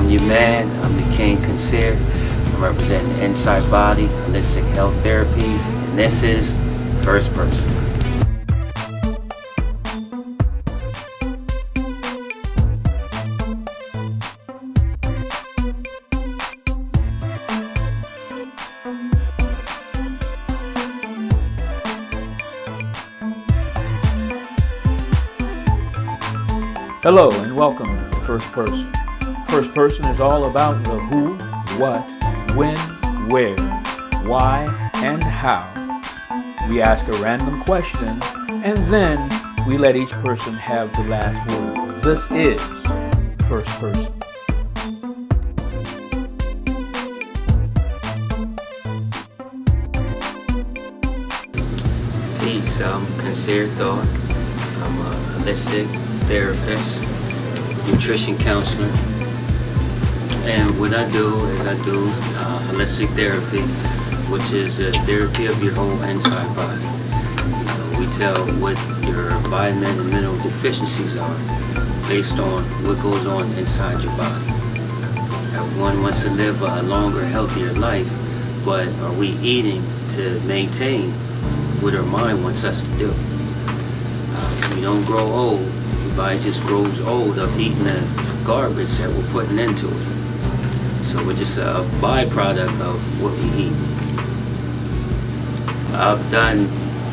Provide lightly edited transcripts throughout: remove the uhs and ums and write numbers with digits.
I'm your man. I'm the King Concierge. I'm representing Inside Body, Holistic Health Therapies, and this is First Person. Hello and welcome to First Person. First Person is all about the who, what, when, where, why, and how. We ask a random question and then we let each person have the last word. This is First Person. Peace, I'm Concierge Thought. I'm a holistic therapist, nutrition counselor, and what I do is I do holistic therapy, which is a therapy of your whole inside body. We tell what your vitamin and mineral deficiencies are based on what goes on inside your body. Everyone wants to live a longer, healthier life, but are we eating to maintain what our mind wants us to do? We don't grow old. Your body just grows old of eating the garbage that we're putting into it. So we're just a byproduct of what we eat. I've done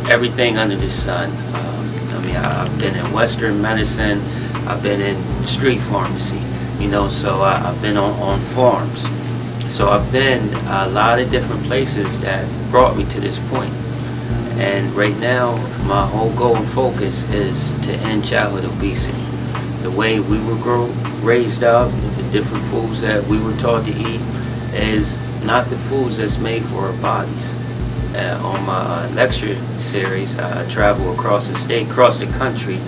everything under the sun. I've been in Western medicine. I've been in street pharmacy. So I've been on farms. So I've been a lot of different places that brought me to this point. And right now, my whole goal and focus is to end childhood obesity. The way we were raised up, with the different foods that we were taught to eat, is not the foods that's made for our bodies. On my lecture series, I travel across the state, across the country,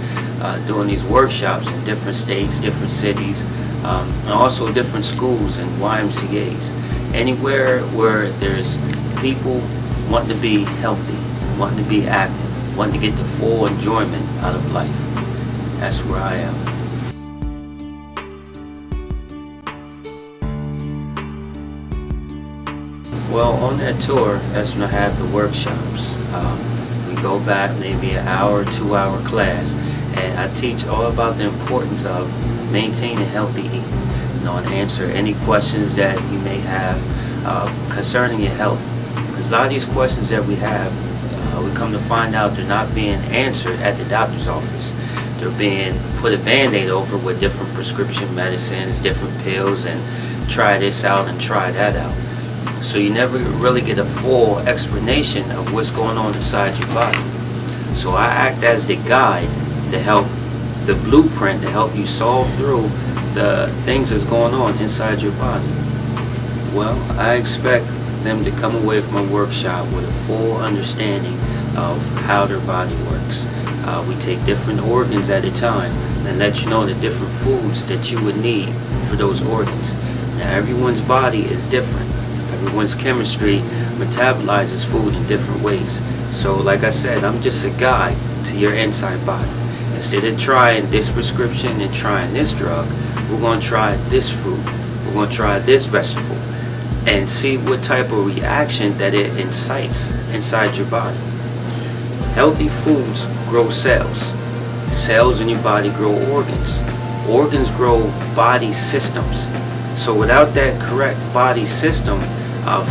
doing these workshops in different states, different cities, and also different schools and YMCAs. Anywhere where there's people wanting to be healthy, wanting to be active, wanting to get the full enjoyment out of life. That's where I am. Well, on that tour, that's when I have the workshops. We go back maybe an hour, 2-hour class, and I teach all about the importance of maintaining healthy eating. And answer any questions that you may have concerning your health. Because a lot of these questions that we have, we come to find out they're not being answered at the doctor's office. They're being put a band-aid over with different prescription medicines, different pills, and try this out and try that out. So you never really get a full explanation of what's going on inside your body. So I act as the guide to help, the blueprint to help you solve through the things that's going on inside your body. Well, I expect them to come away from a workshop with a full understanding of how their body works. We take different organs at a time and let you know the different foods that you would need for those organs. Now, everyone's body is different. Everyone's chemistry metabolizes food in different ways. So like I said, I'm just a guide to your inside body. Instead of trying this prescription and trying this drug, we're going to try this fruit. We're going to try this vegetable and see what type of reaction that it incites inside your body. Healthy foods grow cells. Cells in your body grow organs. Organs grow body systems. So without that correct body system,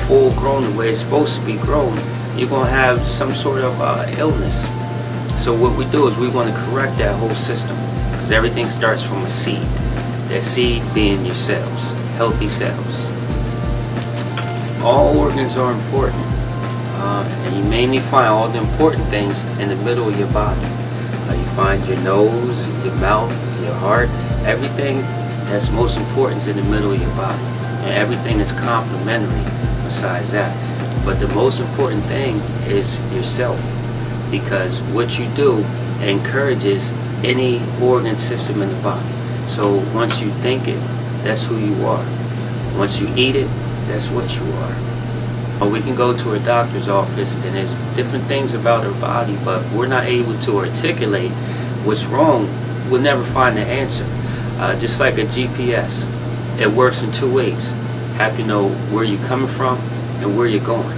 full grown the way it's supposed to be grown, you're going to have some sort of illness. So what we do is we want to correct that whole system, because everything starts from a seed. That seed being your cells, healthy cells. All organs are important, and you mainly find all the important things in the middle of your body. You find your nose, your mouth, your heart, everything that's most important is in the middle of your body, and everything is complementary besides that. But the most important thing is yourself, because what you do encourages any organ system in the body. So once you think it, that's who you are. Once you eat it, that's what you are. Or we can go to a doctor's office and there's different things about our body, but if we're not able to articulate what's wrong, we'll never find the answer. Just like a GPS. it works in two ways. Have to know where you're coming from and where you're going.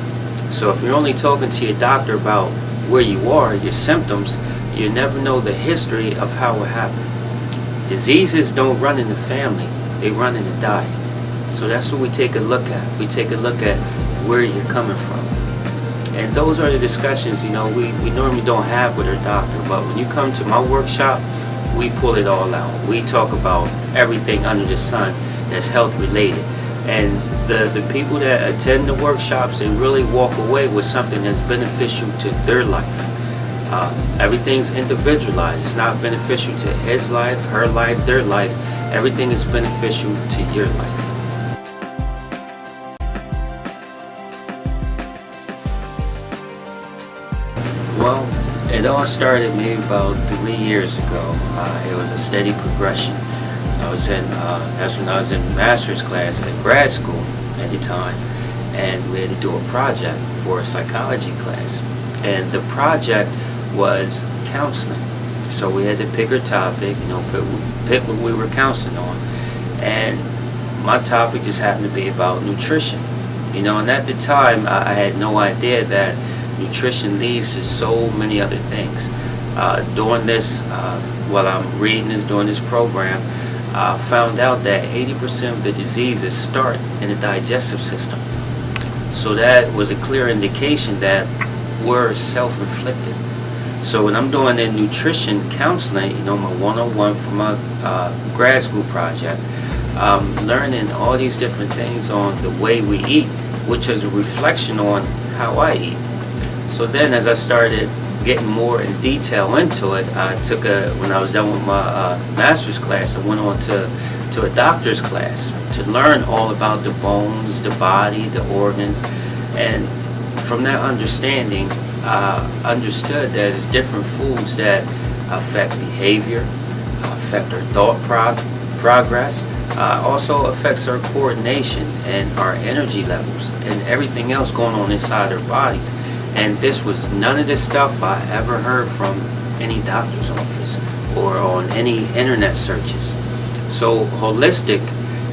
So if you're only talking to your doctor about where you are, your symptoms, you never know the history of how it happened. Diseases don't run in the family, they run in the diet. So that's what we take a look at. We take a look at where you're coming from. And those are the discussions, we normally don't have with our doctor. But when you come to my workshop, we pull it all out. We talk about everything under the sun that's health related. And the people that attend the workshops, they really walk away with something that's beneficial to their life. Everything's individualized. It's not beneficial to his life, her life, their life. Everything is beneficial to your life. Well, it all started maybe about 3 years ago. It was a steady progression. That's when I was in master's class in grad school at the time, and we had to do a project for a psychology class. And the project was counseling. So we had to pick a topic, pick what we were counseling on. And my topic just happened to be about nutrition. And at the time, I had no idea that nutrition leads to so many other things. During this, while I'm reading this, during this program, I found out that 80% of the diseases start in the digestive system. So that was a clear indication that we're self-inflicted. So when I'm doing the nutrition counseling, my one-on-one for my grad school project, learning all these different things on the way we eat, which is a reflection on how I eat. So then as I started getting more in detail into it, when I was done with my master's class, I went on to a doctor's class to learn all about the bones, the body, the organs. And from that understanding, I understood that it's different foods that affect behavior, affect our thought progress, also affects our coordination and our energy levels and everything else going on inside our bodies. And none of this stuff I ever heard from any doctor's office or on any internet searches. So holistic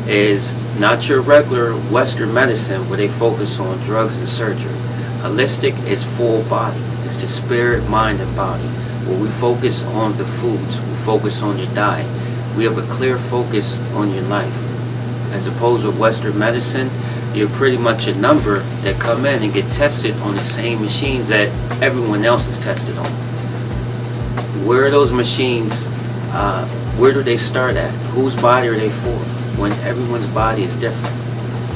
is not your regular Western medicine where they focus on drugs and surgery. Holistic is full body. It's the spirit, mind, and body, where we focus on the foods, we focus on your diet. We have a clear focus on your life. As opposed to Western medicine, you're pretty much a number that come in and get tested on the same machines that everyone else is tested on. Where are those machines? Where do they start at? Whose body are they for? When everyone's body is different.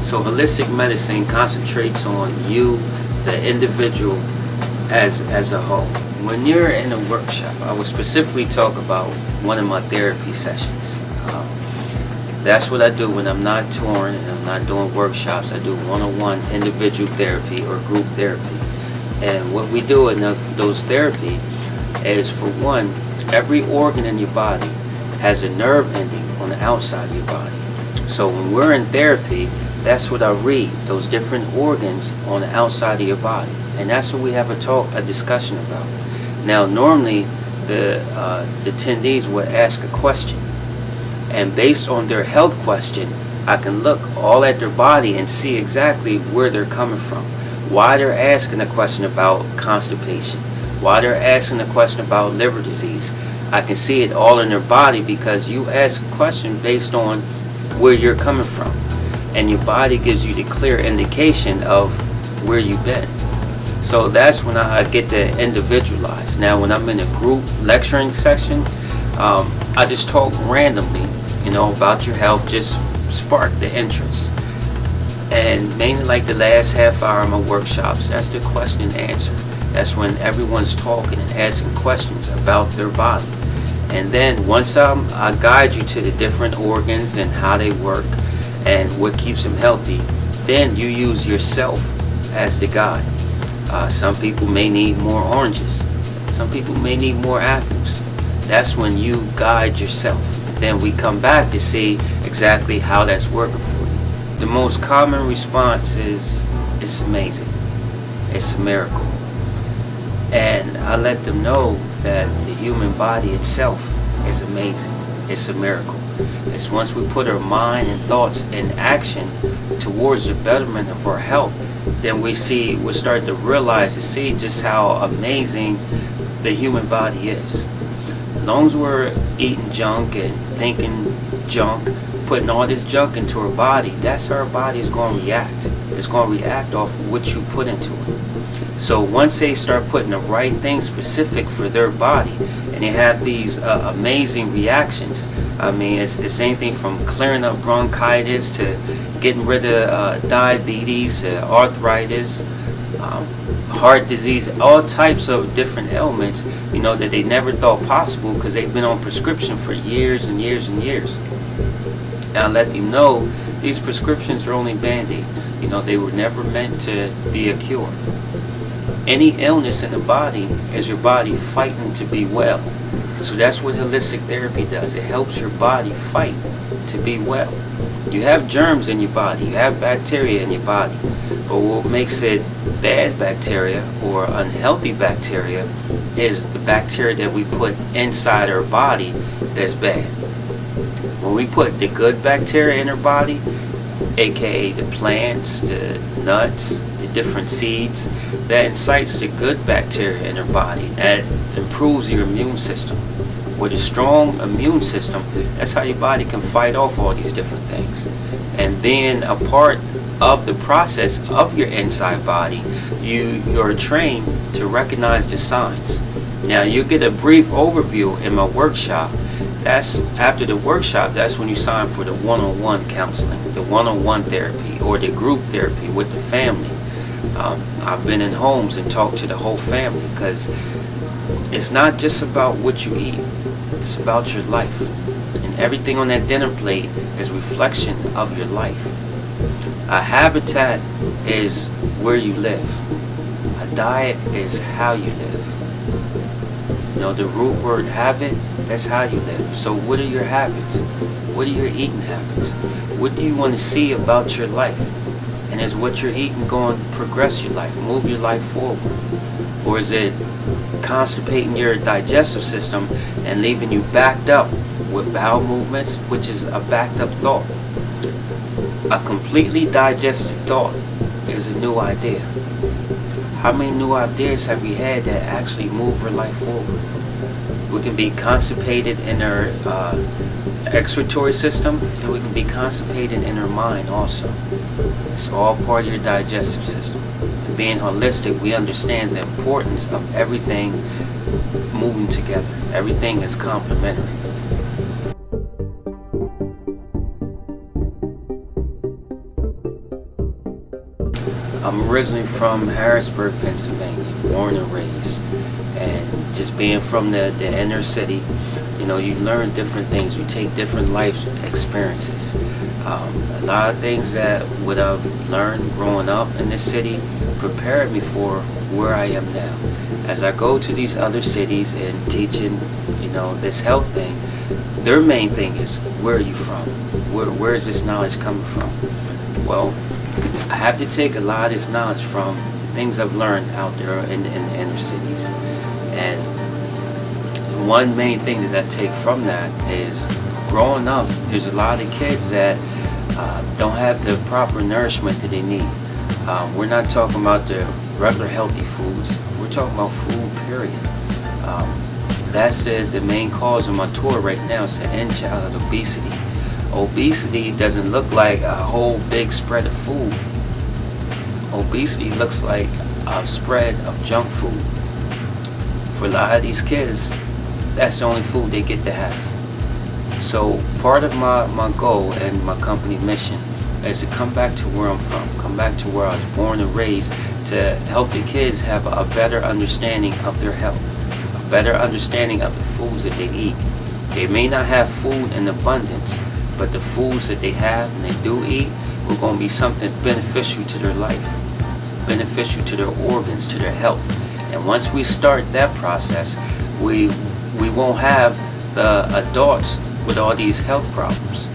So holistic medicine concentrates on you, the individual, as a whole. When you're in a workshop, I will specifically talk about one of my therapy sessions. That's what I do when I'm not touring and I'm not doing workshops. I do one-on-one individual therapy or group therapy. And what we do in those therapy is, for one, every organ in your body has a nerve ending on the outside of your body. So when we're in therapy, that's what I read, those different organs on the outside of your body. And that's what we have a discussion about. Now, normally, the attendees would ask a question. And based on their health question, I can look all at their body and see exactly where they're coming from. Why they're asking a question about constipation. Why they're asking a question about liver disease. I can see it all in their body because you ask a question based on where you're coming from. And your body gives you the clear indication of where you've been. So that's when I get to individualize. Now, when I'm in a group lecturing section, I just talk randomly, about your health, just spark the interest. And mainly like the last half hour of my workshops, that's the question and answer. That's when everyone's talking and asking questions about their body. And then once I guide you to the different organs and how they work and what keeps them healthy, then you use yourself as the guide. Some people may need more oranges. Some people may need more apples. That's when you guide yourself. Then we come back to see exactly how that's working for you. The most common response is, it's amazing. It's a miracle. And I let them know that the human body itself is amazing. It's a miracle. It's once we put our mind and thoughts in action towards the betterment of our health, then we start to realize and see just how amazing the human body is. As long as we're eating junk and thinking junk, putting all this junk into our body, that's how our body is going to react. It's going to react off what you put into it. So once they start putting the right things specific for their body, and they have these amazing reactions. I mean, it's anything from clearing up bronchitis to getting rid of diabetes, arthritis, heart disease, all types of different ailments, that they never thought possible because they've been on prescription for years and years and years. And I let them know these prescriptions are only band-aids. They were never meant to be a cure. Any illness in the body is your body fighting to be well. So that's what holistic therapy does. It helps your body fight to be well. You have germs in your body, you have bacteria in your body, but what makes it bad bacteria or unhealthy bacteria is the bacteria that we put inside our body that's bad. When we put the good bacteria in our body, aka the plants, the nuts, the different seeds, that incites the good bacteria in our body, that improves your immune system. With a strong immune system, that's how your body can fight off all these different things. And being a part of the process of your inside body, you're trained to recognize the signs. Now you get a brief overview in my workshop. That's after the workshop, that's when you sign for the one-on-one counseling, the one-on-one therapy, or the group therapy with the family. I've been in homes and talked to the whole family, because it's not just about what you eat, it's about your life. And everything on that dinner plate is a reflection of your life. A habitat is where you live. A diet is how you live. The root word habit, that's how you live. So what are your habits? What are your eating habits? What do you want to see about your life? And is what you're eating going to progress your life, move your life forward? Or is it constipating your digestive system and leaving you backed up with bowel movements, which is a backed up thought? A completely digested thought is a new idea. How many new ideas have we had that actually move our life forward? We can be constipated in our excretory system, and we can be constipated in our mind also. It's all part of your digestive system. And being holistic, we understand the importance of everything moving together. Everything is complementary. I'm originally from Harrisburg, Pennsylvania, born and raised. And just being from the inner city, you learn different things. You take different life experiences. A lot of things that would have learned growing up in this city prepared me for where I am now. As I go to these other cities and teaching, this health thing, their main thing is, where are you from? Where is this knowledge coming from? Well, I have to take a lot of this knowledge from the things I've learned out there in the inner cities. And one main thing that I take from that is, growing up, there's a lot of kids that don't have the proper nourishment that they need. We're not talking about the regular healthy foods. We're talking about food, period. That's the main cause of my tour right now. It's the end childhood obesity. Obesity doesn't look like a whole big spread of food. Obesity looks like a spread of junk food. For a lot of these kids, that's the only food they get to have. So part of my goal and my company mission is to come back to where I'm from, come back to where I was born and raised, to help the kids have a better understanding of their health, a better understanding of the foods that they eat. They may not have food in abundance, but the foods that they have and they do eat are going to be something beneficial to their life, beneficial to their organs, to their health. And once we start that process, we won't have the adults with all these health problems.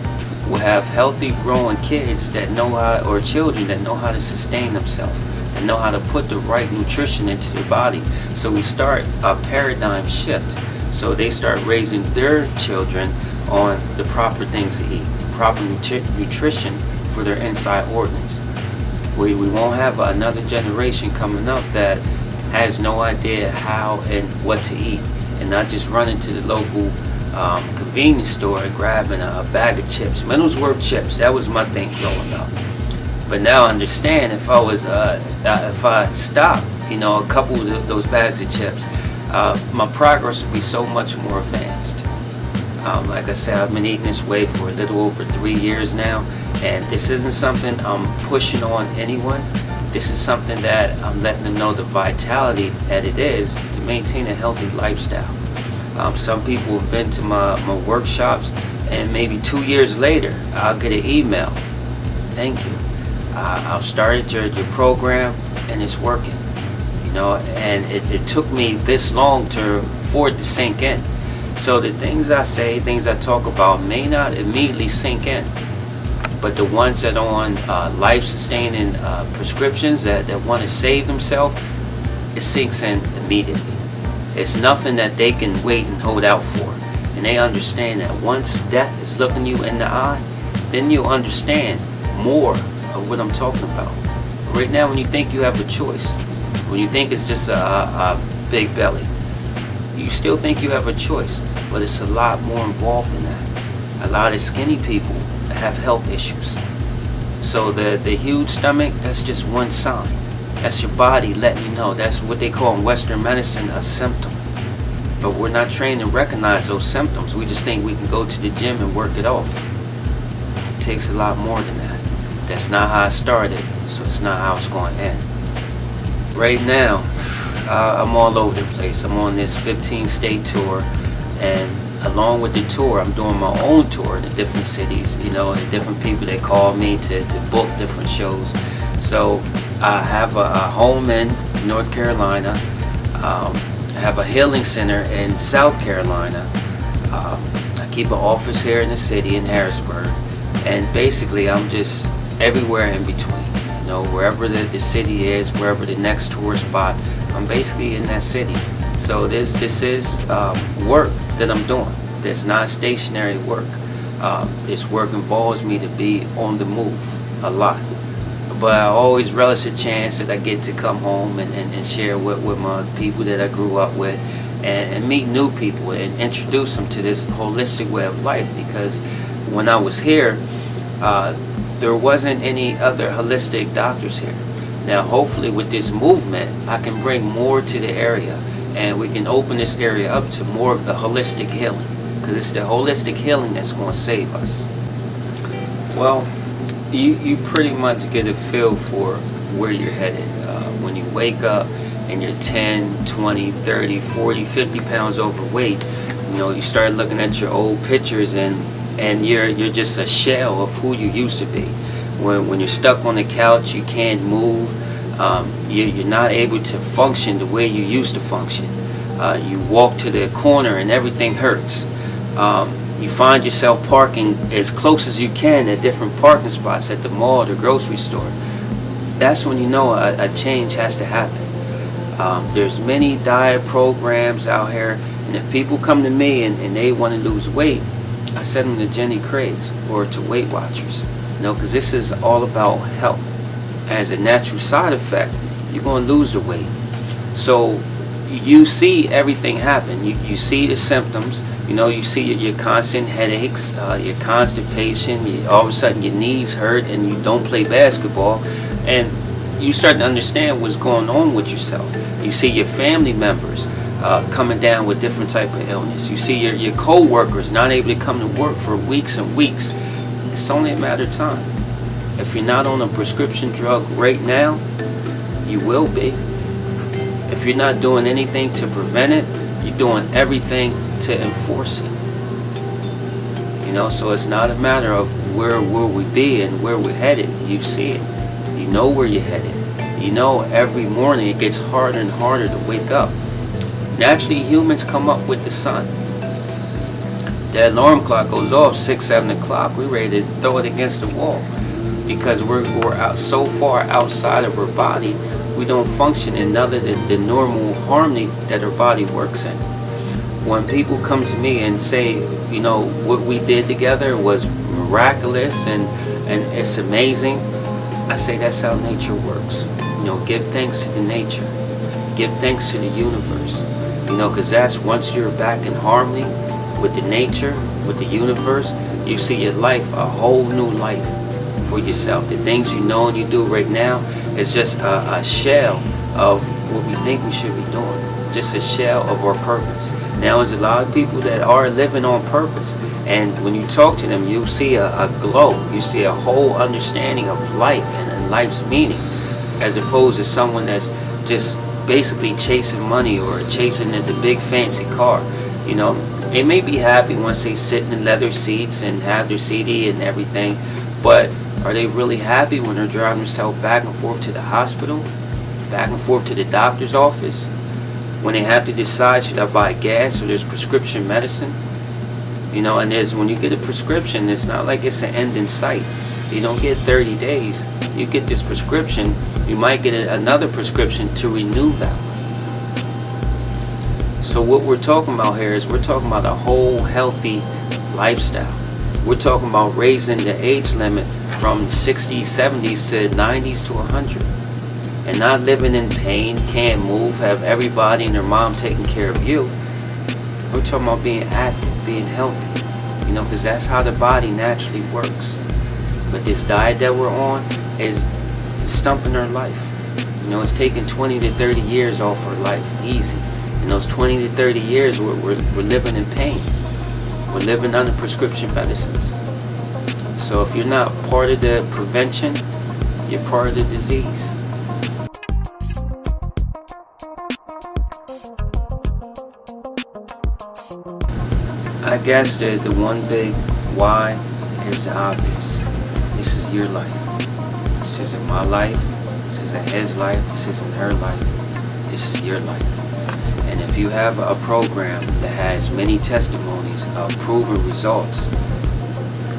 We'll have healthy growing kids that know how, or children that know how to sustain themselves, and know how to put the right nutrition into their body. So we start a paradigm shift. So they start raising their children on the proper things to eat, proper nutrition for their inside organs. We won't have another generation coming up that has no idea how and what to eat, and not just running to the local convenience store and grabbing a bag of chips. Middlesworth chips, that was my thing growing up. But now I understand if I stop, a couple of those bags of chips, my progress will be so much more advanced. Like I said, I've been eating this way for a little over 3 years now, and this isn't something I'm pushing on anyone. This is something that I'm letting them know the vitality that it is to maintain a healthy lifestyle. Some people have been to my workshops, and maybe 2 years later, I'll get an email. Thank you. I've started your program, and it's working. And it took me this long for it to sink in. So the things I say, things I talk about may not immediately sink in, but the ones that are on life-sustaining prescriptions that want to save themselves, it sinks in immediately. It's nothing that they can wait and hold out for. And they understand that once death is looking you in the eye, then you'll understand more of what I'm talking about. Right now, when you think you have a choice, when you think it's just a big belly, you still think you have a choice, but it's a lot more involved than that. A lot of skinny people have health issues. So the huge stomach, that's just one sign. That's your body letting you know. That's what they call in Western medicine a symptom. But we're not trained to recognize those symptoms. We just think we can go to the gym and work it off. It takes a lot more than that. That's not how I started, so it's not how it's going to end. Right now, I'm all over the place. I'm on this 15-state tour, and along with the tour, I'm doing my own tour in the different cities, the different people that call me to book different shows. So I have a home in North Carolina. I have a healing center in South Carolina. I keep an office here in the city in Harrisburg, and basically I'm just everywhere in between. Wherever the city is, wherever the next tourist spot, I'm basically in that city. So this is work that I'm doing. It's not stationary work. This work involves me to be on the move a lot. But I always relish a chance that I get to come home and share with my people that I grew up with, and meet new people and introduce them to this holistic way of life. Because when I was here, there wasn't any other holistic doctors here. Now hopefully with this movement I can bring more to the area, and we can open this area up to more of the holistic healing, because it's the holistic healing that's going to save us. Well, you pretty much get a feel for where you're headed when you wake up and you're 10, 20, 30, 40, 50 pounds overweight. You start looking at your old pictures, and you're just a shell of who you used to be. When you're stuck on the couch, you can't move. You're not able to function the way you used to function. You walk to the corner and everything hurts. You find yourself parking as close as you can at different parking spots at the mall, the grocery store. That's when you know a change has to happen. There's many diet programs out here, and if people come to me and they want to lose weight, I send them to Jenny Craig's or to Weight Watchers, because this is all about health. As a natural side effect, you're going to lose the weight. So you see everything happen. You see the symptoms. You see your constant headaches, your constipation. All of a sudden your knees hurt and you don't play basketball, and you start to understand what's going on with yourself. You see your family members coming down with different type of illness. You see your co-workers not able to come to work for weeks and weeks. It's only a matter of time. If you're not on a prescription drug right now, you will be. If you're not doing anything to prevent it, you're doing everything to enforce it. So it's not a matter of where will we be and where we're headed. You see it. You know where you're headed. Every morning it gets harder and harder to wake up. Naturally, humans come up with the sun. The alarm clock goes off 6, 7 o'clock. We're ready to throw it against the wall, because we're out so far outside of our body, we don't function in other than the normal harmony that our body works in. when people come to me and say, what we did together was miraculous and it's amazing, I say that's how nature works. Give thanks to the nature. Give thanks to the universe. Because that's once you're back in harmony with the nature, with the universe, you see your life, a whole new life for yourself. The things you know and you do right now is just a shell of what we think we should be doing. Just a shell of our purpose. Now there's a lot of people that are living on purpose, and when you talk to them, you see a glow. You see a whole understanding of life and life's meaning, as opposed to someone that's just basically chasing money or chasing the big fancy car. They may be happy once they sit in the leather seats and have their CD and everything, but are they really happy when they're driving themselves back and forth to the hospital, back and forth to the doctor's office, when they have to decide, should I buy gas or there's prescription medicine? And when you get a prescription, it's not like it's an end in sight. You don't get 30 days. You get this prescription, you might get another prescription to renew that one. So what we're talking about here is we're talking about a whole healthy lifestyle. We're talking about raising the age limit from 60s, 70s to 90s to 100. And not living in pain, can't move, have everybody and their mom taking care of you. We're talking about being active, being healthy. Because that's how the body naturally works. But this diet that we're on is stumping our life. It's taking 20 to 30 years off our life, easy. In those 20 to 30 years, we're living in pain. We're living under prescription medicines. So if you're not part of the prevention, you're part of the disease. I guess the one big why is the obvious. This is your life. This isn't my life. This isn't his life. This isn't her life. This is your life. And if you have a program that has many testimonies of proven results,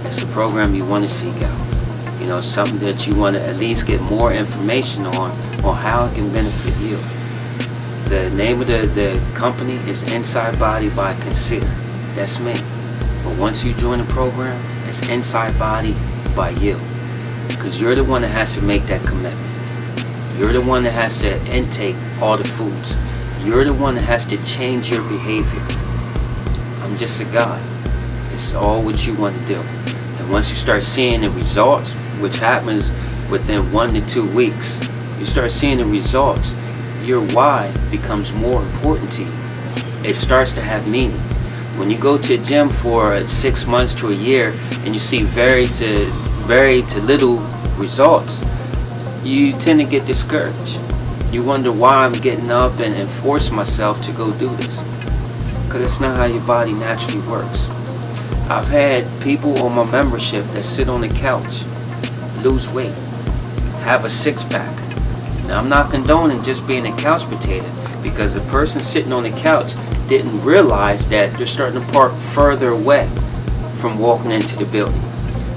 it's a program you want to seek out. Something that you want to at least get more information on how it can benefit you. The name of the company is Inside Body by Consider. That's me. But once you join the program, it's Inside Body by you. Because you're the one that has to make that commitment. You're the one that has to intake all the foods. You're the one that has to change your behavior. I'm just a guide. It's all what you want to do. And once you start seeing the results, which happens within 1 to 2 weeks, you start seeing the results, your why becomes more important to you. It starts to have meaning. When you go to a gym for 6 months to a year and you see very to little results, you tend to get discouraged. You wonder why I'm getting up and force myself to go do this. Because it's not how your body naturally works. I've had people on my membership that sit on the couch, lose weight, have a six-pack. Now I'm not condoning just being a couch potato, because the person sitting on the couch didn't realize that they're starting to park further away from walking into the building.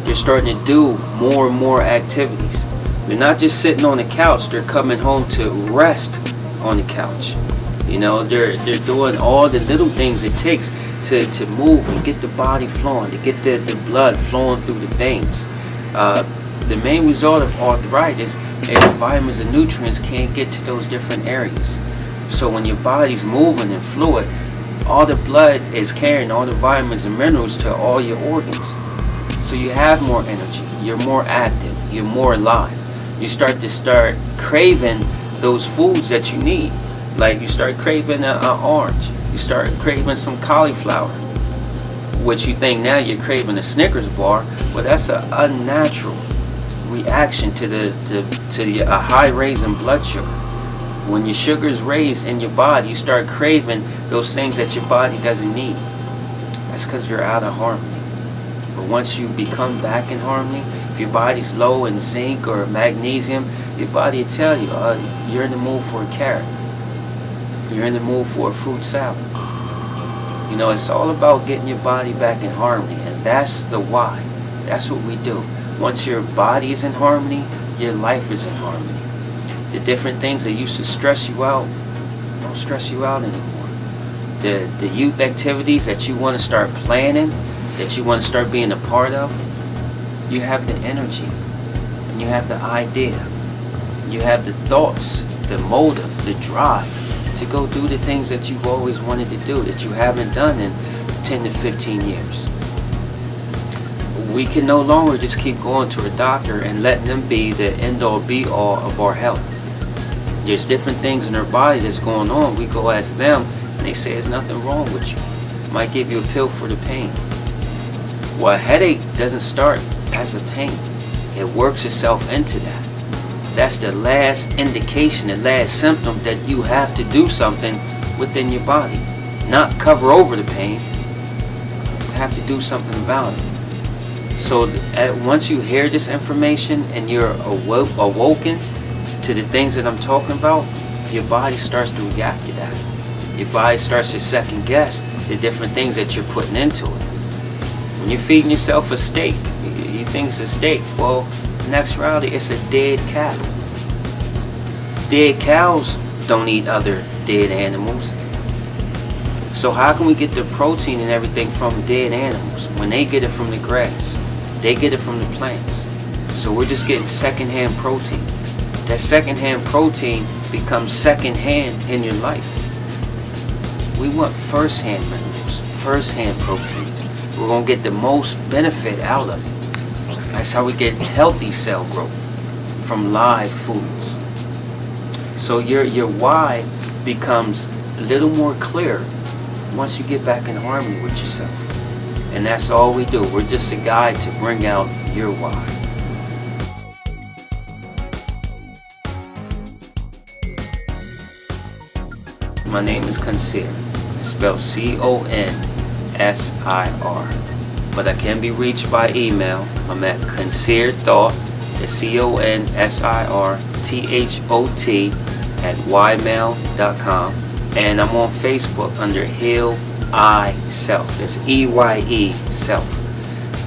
They're starting to do more and more activities. They're not just sitting on the couch, they're coming home to rest on the couch. They're doing all the little things it takes to move and get the body flowing, to get the blood flowing through the veins. The main result of arthritis is vitamins and nutrients can't get to those different areas. So when your body's moving and fluid, all the blood is carrying all the vitamins and minerals to all your organs. So you have more energy, you're more active, you're more alive. You start craving those foods that you need. Like you start craving an orange, you start craving some cauliflower, which you think now you're craving a Snickers bar. Well, that's an unnatural reaction to a high raise in blood sugar. When your sugar's raised in your body, you start craving those things that your body doesn't need. That's because you're out of harmony. But once you become back in harmony, if your body's low in zinc or magnesium, your body will tell you, you're in the mood for a carrot. You're in the mood for a fruit salad. It's all about getting your body back in harmony, and that's the why. That's what we do. Once your body is in harmony, your life is in harmony. The different things that used to stress you out don't stress you out anymore. the youth activities that you want to start planning, that you want to start being a part of, you have the energy, and you have the idea, you have the thoughts, the motive, the drive to go do the things that you've always wanted to do that you haven't done in 10 to 15 years. We can no longer just keep going to a doctor and letting them be the end-all be-all of our health. There's different things in our body that's going on. We go ask them and they say there's nothing wrong with you. Might give you a pill for the pain. Well, a headache doesn't start as a pain. It works itself into that. That's the last indication, the last symptom that you have to do something within your body. Not cover over the pain. You have to do something about it. So once you hear this information and you're awoken to the things that I'm talking about, your body starts to react to that. Your body starts to second guess the different things that you're putting into it. When you're feeding yourself a steak, you think it's a steak. Well, in actuality, it's a dead cow. Dead cows don't eat other dead animals. So how can we get the protein and everything from dead animals when they get it from the grass? They get it from the plants. So we're just getting secondhand protein. That secondhand protein becomes secondhand in your life. We want firsthand minerals, firsthand proteins. We're going to get the most benefit out of it. That's how we get healthy cell growth from live foods. So your why becomes a little more clear once you get back in harmony with yourself. And that's all we do. We're just a guide to bring out your why. My name is Consir. It's spelled C-O-N-S-I-R. But I can be reached by email. I'm at consirthought, that's C-O-N-S-I-R-T-H-O-T @ymail.com. And I'm on Facebook under Heal I Self. That's E-Y-E Self.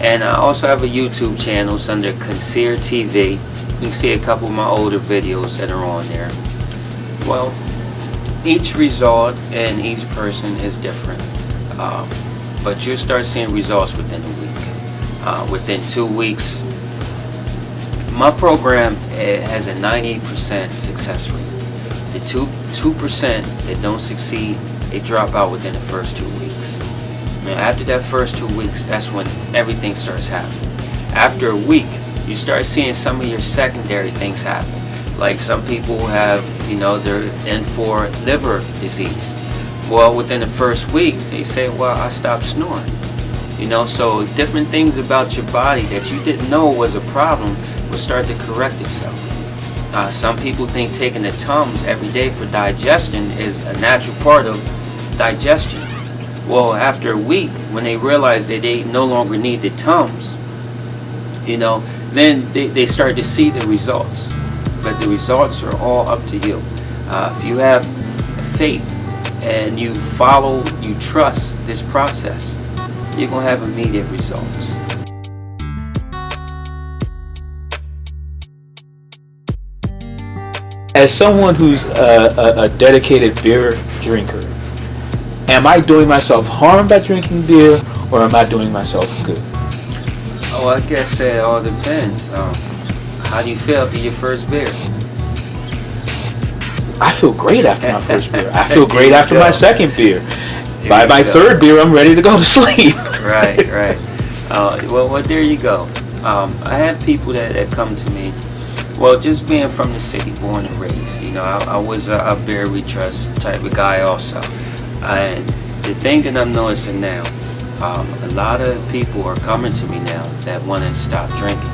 And I also have a YouTube channel. It's under Consir TV. You can see a couple of my older videos that are on there. Well, each result and each person is different. But you'll start seeing results within a week. Within 2 weeks, my program has a 98% success rate. The 2% that don't succeed, they drop out within the first 2 weeks. Now, after that first 2 weeks, that's when everything starts happening. After a week, you start seeing some of your secondary things happen. Like some people have, they're in for liver disease. Well, within the first week, they say, well, I stopped snoring. So different things about your body that you didn't know was a problem will start to correct itself. Some people think taking the Tums every day for digestion is a natural part of digestion. Well, after a week, when they realize that they no longer need the Tums, then they start to see the results. But the results are all up to you. If you have faith and you follow, you trust this process, you're going to have immediate results. As someone who's a dedicated beer drinker, am I doing myself harm by drinking beer, or am I doing myself good? Oh, I guess it all depends. How do you feel after your first beer? I feel great after my first beer. I feel great after my second beer. By my third beer, I'm ready to go to sleep. Right. Well, there you go. I have people that come to me. Well, just being from the city, born and raised, I was a beer we trust type of guy also. And the thing that I'm noticing now, a lot of people are coming to me now that want to stop drinking.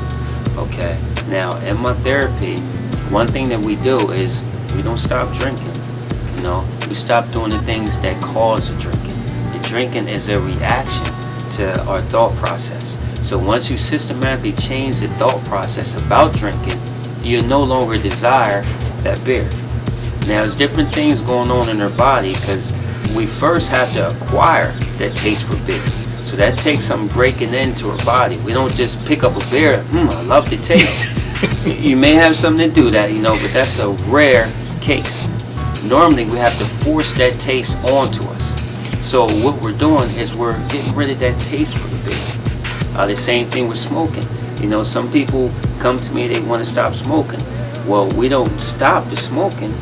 Okay. Now, in my therapy, one thing that we do is we don't stop drinking. We stop doing the things that cause the drinking. The drinking is a reaction to our thought process. So once you systematically change the thought process about drinking, you no longer desire that beer. Now, there's different things going on in our body because we first have to acquire that taste for beer. So that takes some breaking into our body. We don't just pick up a beer, I love the taste. You may have something to do that, but that's a rare case. Normally, we have to force that taste onto us. So what we're doing is we're getting rid of that taste for the beer. The same thing with smoking. Some people come to me, they want to stop smoking. Well, we don't stop the smoking.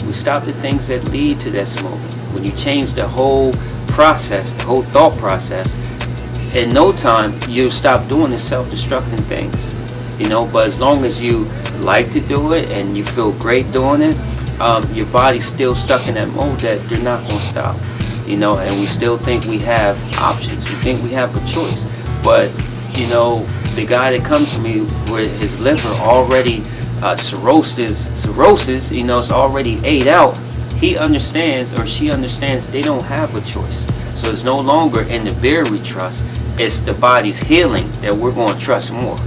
We stop the things that lead to that smoking. When you change the whole process, the whole thought process, in no time you'll stop doing the self-destructing things. But as long as you like to do it and you feel great doing it, your body's still stuck in that mode that they're not going to stop. And we still think we have options. We think we have a choice. But, the guy that comes to me with his liver already cirrhosis, it's already ate out, he understands or she understands they don't have a choice. So it's no longer in the beer we trust, it's the body's healing that we're going to trust more.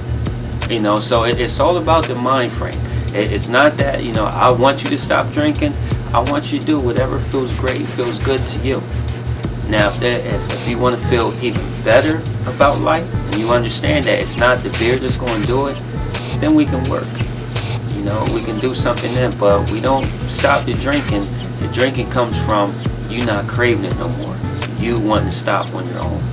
So it's all about the mind frame. It's not that, I want you to stop drinking. I want you to do whatever feels great, feels good to you. Now, if you want to feel even better about life, and you understand that it's not the beer that's going to do it, then we can work. We can do something then, but we don't stop the drinking. The drinking comes from you not craving it no more. You wanting to stop on your own.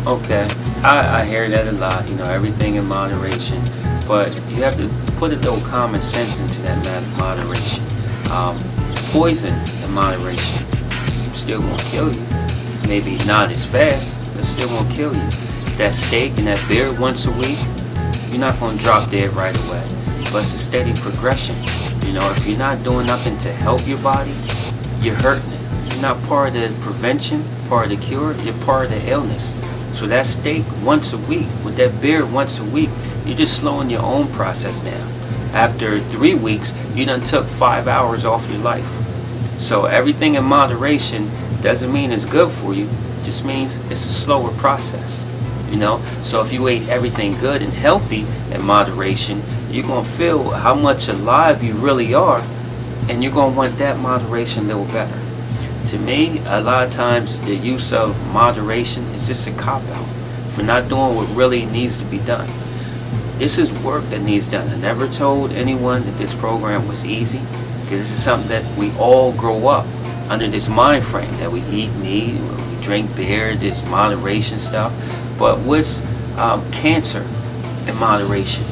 Okay, I hear that a lot, everything in moderation, but you have to put a little common sense into that moderation. Poison in moderation still gonna kill you. Maybe not as fast, but still gonna kill you. That steak and that beer once a week, you're not gonna drop dead right away, but it's a steady progression. If you're not doing nothing to help your body, you're hurting it. You're not part of the prevention, part of the cure, you're part of the illness. So that steak once a week, with that beer once a week, you're just slowing your own process down. After 3 weeks, you done took 5 hours off your life. So everything in moderation doesn't mean it's good for you, it just means it's a slower process. So if you ate everything good and healthy in moderation, you're going to feel how much alive you really are, and you're going to want that moderation a little better. To me, a lot of times the use of moderation is just a cop-out for not doing what really needs to be done. This is work that needs done. I never told anyone that this program was easy, because this is something that we all grow up under, this mind frame that we eat meat, we drink beer, this moderation stuff. But what's cancer in moderation?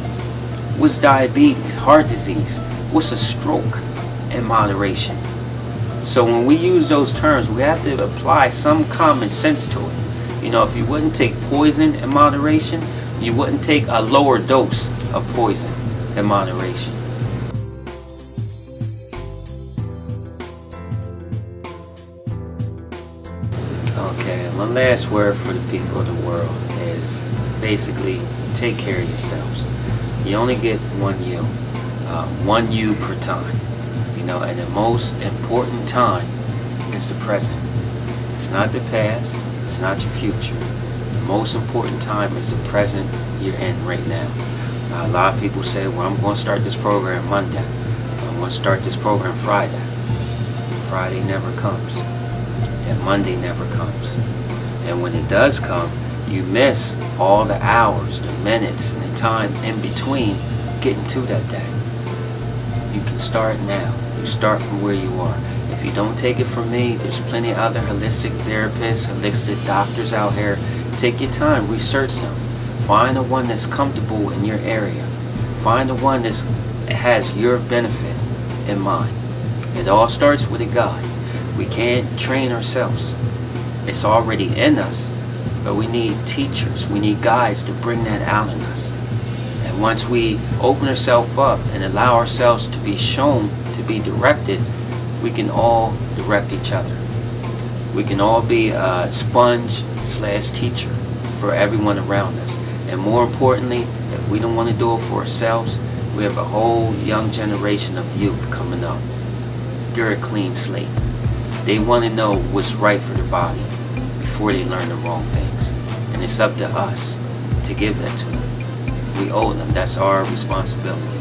What's diabetes, heart disease? What's a stroke in moderation? So when we use those terms, we have to apply some common sense to it. If you wouldn't take poison in moderation, you wouldn't take a lower dose of poison in moderation. Okay, my last word for the people of the world is basically take care of yourselves. You only get one you per time. And the most important time is the present. It's not the past, it's not your future. The most important time is the present you're in right now. A lot of people say, well, I'm going to start this program Monday. I'm going to start this program Friday. Friday never comes. And Monday never comes. And when it does come, you miss all the hours, the minutes, and the time in between getting to that day. You can start now. You start from where you are. If you don't take it from me, there's plenty of other holistic therapists, holistic doctors out here. Take your time, research them. Find the one that's comfortable in your area. Find the one that has your benefit in mind. It all starts with a guide. We can't train ourselves. It's already in us, but we need teachers. We need guides to bring that out in us. And once we open ourselves up and allow ourselves to be shown, to be directed, we can all direct each other. We can all be a sponge/teacher for everyone around us. And more importantly, if we don't want to do it for ourselves, we have a whole young generation of youth coming up. They're a clean slate. They want to know what's right for their body before they learn the wrong things. And it's up to us to give that to them. We owe them. That's our responsibility.